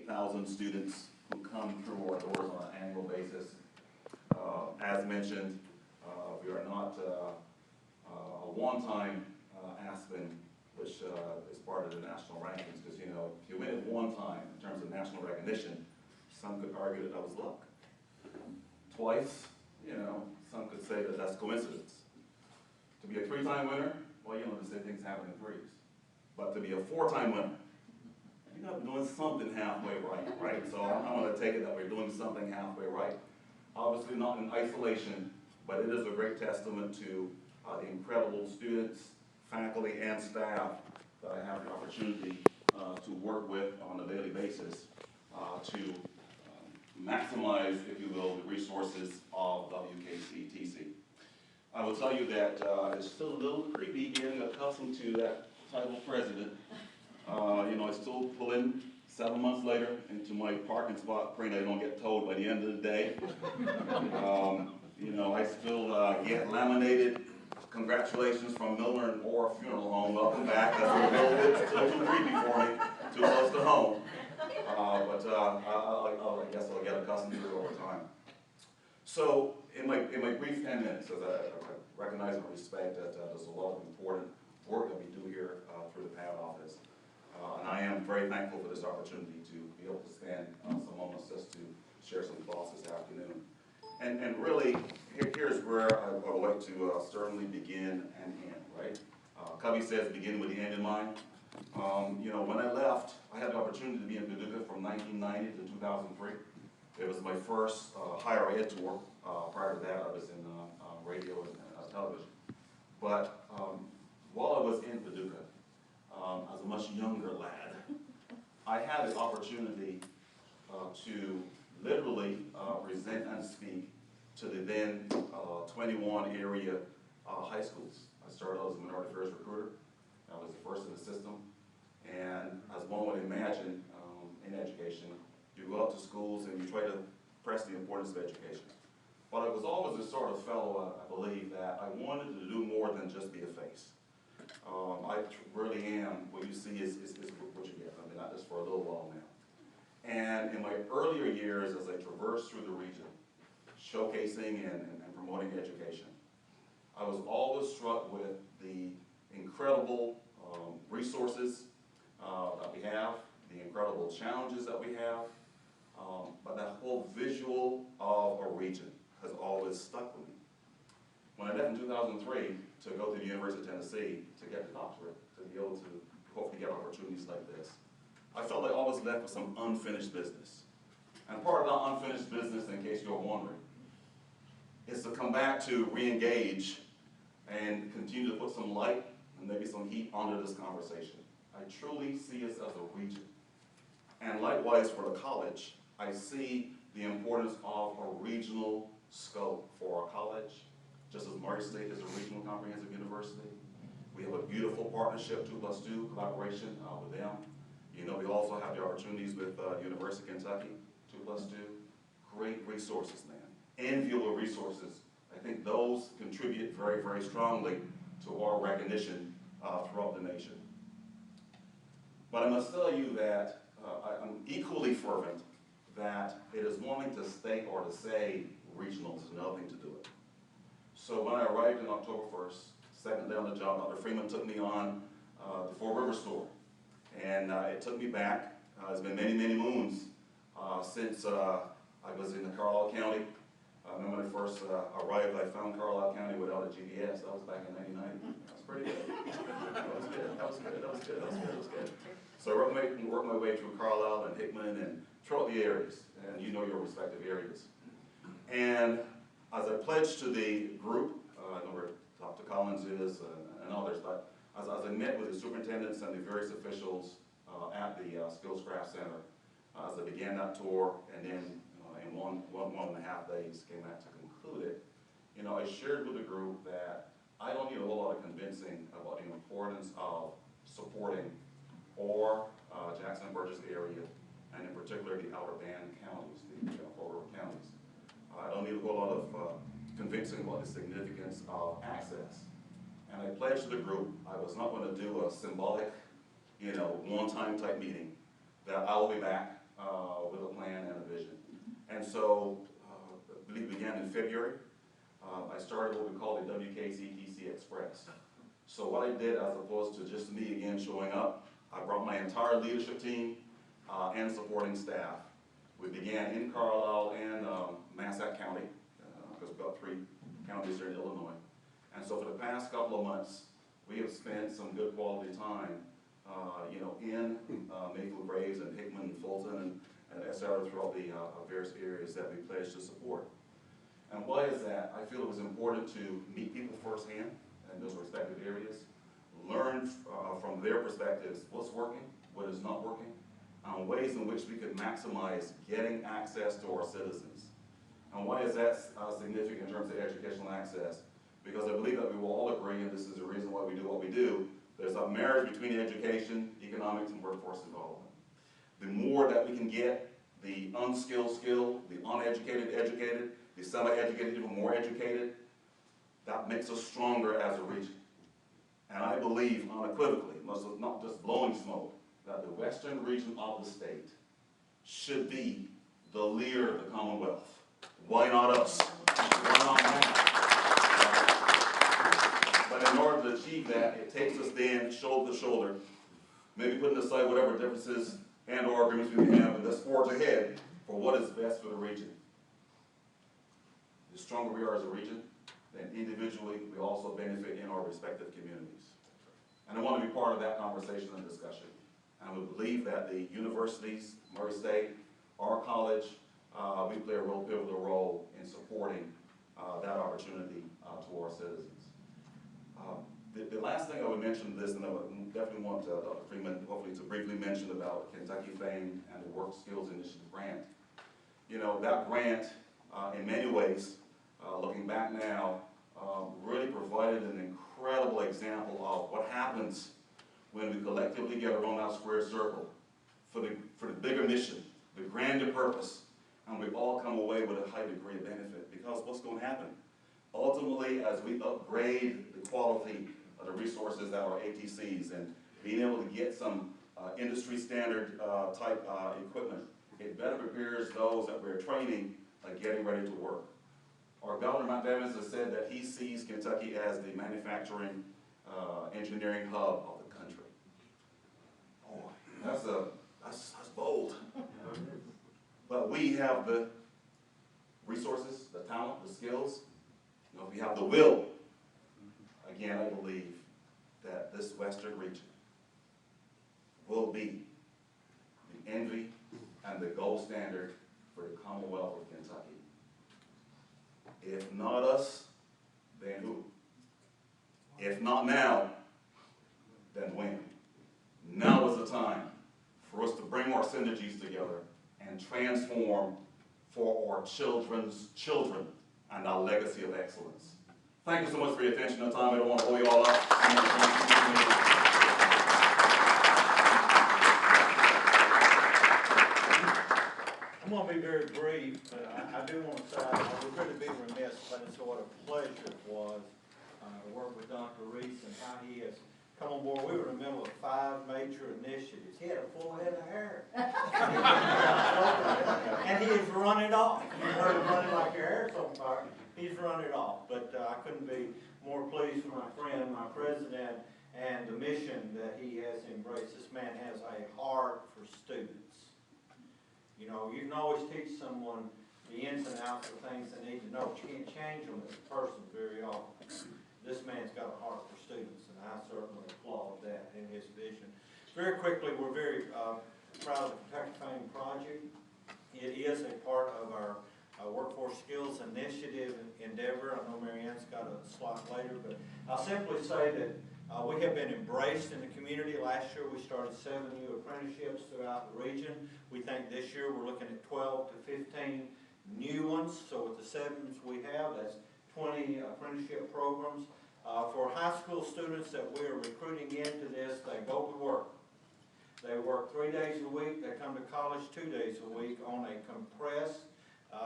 8,000 students who come through our doors on an annual basis. As mentioned, we are not a one-time Aspen, which is part of the national rankings, because if you win it one time in terms of national recognition, some could argue that was luck. Twice, some could say that that's coincidence. To be a three-time winner, well, they say things happen in threes. But to be a four-time winner, you got to be doing something halfway right? So I'm going to take it that we're doing something halfway right. Obviously not in isolation, but it is a great testament to the incredible students, faculty, and staff that I have the opportunity to work with on a daily basis to maximize, if you will, the resources of WKCTC. I will tell you that it's still a little creepy getting accustomed to that title president. I still pull in 7 months later into my parking spot, praying I don't get towed by the end of the day. I still get laminated congratulations from Miller and Orr Funeral Home. Welcome back. That's a little bit still too creepy for me, too close to home. I guess I'll get accustomed to it over time. So, in my brief 10 minutes, as I recognize and respect that there's a lot of important work that we do here through the PAD office. And I am very thankful for this opportunity to be able to spend some moments just to share some thoughts this afternoon. And really, here's where I would like to certainly begin and end, right? Covey says begin with the end in mind. When I left, I had the opportunity to be in Paducah from 1990 to 2003. It was my first higher ed tour. Prior to that, I was in radio and television. But while I was in Paducah, as a much younger lad, I had the opportunity to literally present and speak to the then 21 area high schools. I started out as a minority affairs recruiter. I was the first in the system. And as one would imagine in education, you go out to schools and you try to press the importance of education. But I was always the sort of fellow, I believe, that I wanted to do more than just be a face. I really am, what you see is what you get. I've been at this for a little while now. And in my earlier years, as I traversed through the region, showcasing and promoting education, I was always struck with the incredible resources that we have, the incredible challenges that we have, but that whole visual of a region has always stuck with me. When I left in 2003 to go to the University of Tennessee to get the doctorate, to be able to hopefully get opportunities like this, I felt I always left with some unfinished business. And part of that unfinished business, in case you're wondering, is to come back to re-engage and continue to put some light and maybe some heat onto this conversation. I truly see us as a region. And likewise for the college, I see the importance of a regional scope for our college. Just as Murray State is a regional comprehensive university, we have a beautiful partnership, 2+2 collaboration with them. We also have the opportunities with University of Kentucky, 2+2. Great resources, man. Enviable resources. I think those contribute very, very strongly to our recognition throughout the nation. But I must tell you that I'm equally fervent that it is one thing to state or to say regional, is another thing to do it. So when I arrived in October 1st, second day on the job, Dr. Freeman took me on the Four Rivers tour. And it took me back. It's been many, many moons since I was in Carlisle County. I remember when I first arrived, I found Carlisle County without a GPS. That was back in 1990. That was pretty good. That was good. So I worked my way through Carlisle and Hickman and throughout the areas. And you know your respective areas. And as I pledged to the group, I know where Dr. Collins is and others, but as I met with the superintendents and the various officials at the Skills Craft Center, as I began that tour, and then in one and a half days came back to conclude it, I shared with the group that I don't need a whole lot of convincing about the importance of supporting Orr, Jackson and Burgess area, and in particular the outer band counties, the Four River counties. I don't need a whole lot of convincing about the significance of access. And I pledged to the group I was not going to do a symbolic, one-time type meeting, that I will be back And so, I believe it began in February. I started what we call the WKCTC Express. So what I did, as opposed to just me again showing up, I brought my entire leadership team and supporting staff. We began in Carlisle and Massac County, because we've got 3 counties here in Illinois. And so for the past couple of months, we have spent some good quality time, in Mayfield Graves and Hickman and Fulton and et cetera, throughout the various areas that we pledged to support. And why is that? I feel it was important to meet people firsthand in those respective areas, learn from their perspectives what's working, what is not working, and ways in which we could maximize getting access to our citizens. And why is that significant in terms of educational access? Because I believe that we will all agree, and this is the reason why we do what we do, there's a marriage between education, economics, and workforce development. The more that we can get the unskilled skilled, the uneducated educated, the semi-educated even more educated, that makes us stronger as a region. And I believe unequivocally, not just blowing smoke, that the western region of the state should be the leader of the Commonwealth. Why not us? Why not now? But in order to achieve that, it takes us then shoulder to shoulder, maybe putting aside whatever differences and or agreements we have, and let's forge ahead for what is best for the region. The stronger we are as a region, then individually we also benefit in our respective communities. And I want to be part of that conversation and discussion. And I would believe that the universities, Murray State, our college, we play a real pivotal role in supporting that opportunity to our citizens. The last thing I would mention this, and I would definitely want Dr. Freeman hopefully to briefly mention about Kentucky Fame and the Work Skills Initiative grant. You know, that grant, in many ways, looking back now, really provided an incredible example of what happens when we collectively get around that square circle for the bigger mission, the grander purpose, and we all come away with a high degree of benefit. Because what's going to happen? Ultimately, as we upgrade the quality of the resources that are ATCs and being able to get some industry standard type equipment, it better prepares those that we're training getting ready to work. Our Governor Mount Evans has said that he sees Kentucky as the manufacturing engineering hub of the country. Oh, that's bold. But we have the resources, the talent, the skills. You know, if we have the will, again, I believe that this western region will be the envy and the gold standard for the Commonwealth of Kentucky. If not us, then who? If not now, then when? Now is the time for us to bring our synergies together and transform for our children's children and our legacy of excellence. Thank you so much for your attention and time. I don't want to hold you all up. I'm going to be very brief, but I do want to say I would really be remiss if I didn't say what a pleasure it was to work with Dr. Reece and how he has come on board. We were in the middle of 5 major initiatives. He had a full head of hair. And he is running off. You heard him running like your hair's on fire. He's running off. But I couldn't be more pleased with my friend, my president, and the mission that he has embraced. This man has a heart for students. You know, you can always teach someone the ins and outs of things they need to know, but you can't change them as a person very often. This man's got a heart for students, and I certainly applaud that in his vision. Very quickly, we're very proud of the Kentucky Fame Project. It is a part of our Workforce Skills Initiative endeavor. I know Marianne's got a slide later, but I'll simply say that we have been embraced in the community. Last year we started 7 new apprenticeships throughout the region. We think this year we're looking at 12 to 15 new ones. So with the 7s we have, that's 20 apprenticeship programs. For high school students that we are recruiting into this, they go to work. They work 3 days a week. They come to college 2 days a week on a compressed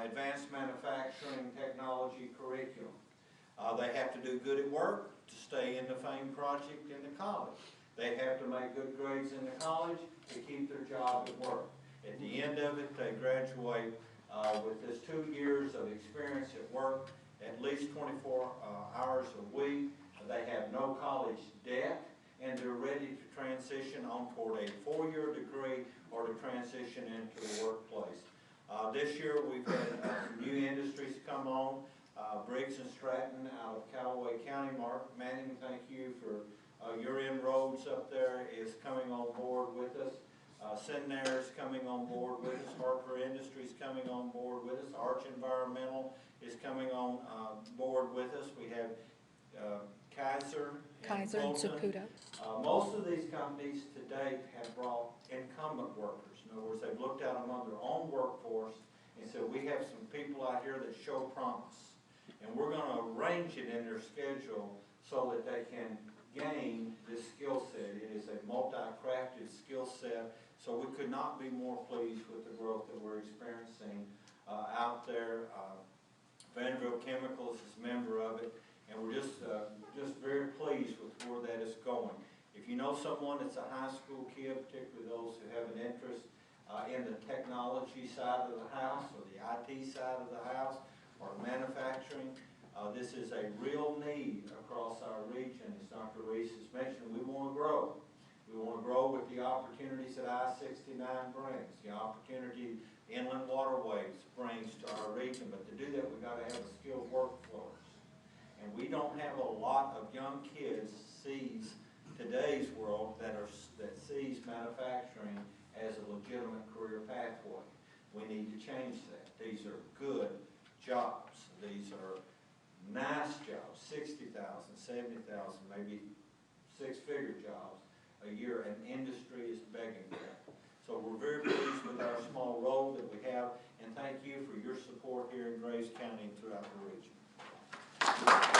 advanced manufacturing technology curriculum. They have to do good at work to stay in the Fame Project in the college. They have to make good grades in the college to keep their job at work. At the end of it, they graduate with this 2 years of experience at work, at least 24 hours a week. They have no college debt, and they're ready to transition on toward a 4-year degree or to transition into the workplace. This year we've had some new industries come on. Briggs and Stratton out of Callaway County. Mark Manning, thank you for your inroads up there, is coming on board with us. Senair is coming on board with us. Harper Industries coming on board with us. Arch Environmental is coming on board with us. We have Kaiser and Saputo. Most of these companies to date have brought incumbent workers. In other words, they've looked out among their own workforce and said, we have some people out here that show promise. And we're going to arrange it in their schedule so that they can gain this skill set. It is a multi-crafted skill set. So we could not be more pleased with the growth that we're experiencing out there. Vanderbilt Chemicals is a member of it. And we're just very pleased with where that is going. If you know someone that's a high school kid, particularly those who have an interest in the technology side of the house or the IT side of the house or manufacturing, this is a real need across our region. As Dr. Reece has mentioned, we want to grow. We want to grow with the opportunities that I-69 brings, the opportunity inland waterways brings to our region. But to do that, we've got to have a skilled workforce. And we don't have a lot of young kids sees today's world that sees manufacturing as a legitimate career pathway. We need to change that. These are good jobs. These are nice jobs, 60,000, 70,000, maybe six-figure jobs a year, and industry is begging for that. So we're very pleased with our small role that we have, and thank you for your support here in Graves County and throughout the region.